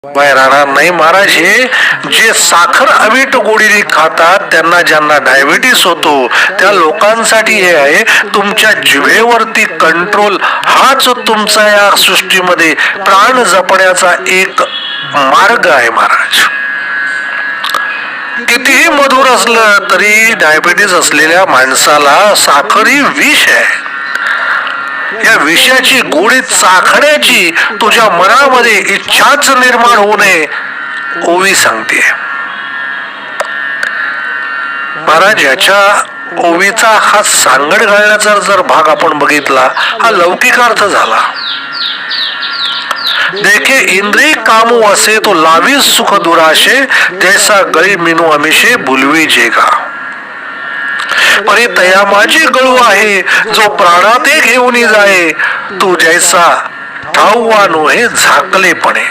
बाहेर राहणार नाही महाराज. हे जे साखर अवीट गोडीने खातात त्यांना, ज्यांना डायबिटीस होतो त्या लोकांसाठी हे आहे. तुमच्या जिभेवरती कंट्रोल हाच तुमचा या सृष्टीमध्ये प्राण जपण्याचा एक मार्ग आहे महाराज. कितीही मधुर असलं तरी डायबिटीस असलेल्या माणसाला साखर ही विष आहे. या विषयाची गोडी चाखण्याची तुझ्या मनामध्ये इच्छाच निर्माण होऊ नये ओवी सांगते महाराज. याच्या ओवीचा हा सांगड घालण्याचा जर भाग आपण बघितला, हा लौकिक अर्थ झाला. देखे इंद्रिय कामू असे तो लावी सुख दुराशे, जैसा गळी मिनू अमिषे भुलवी जेगा. परी तया माझी गळू आहे, जो प्राणाते घेऊन जाये, तू जैसा ठाऊवा नो हे झाकलेपणे.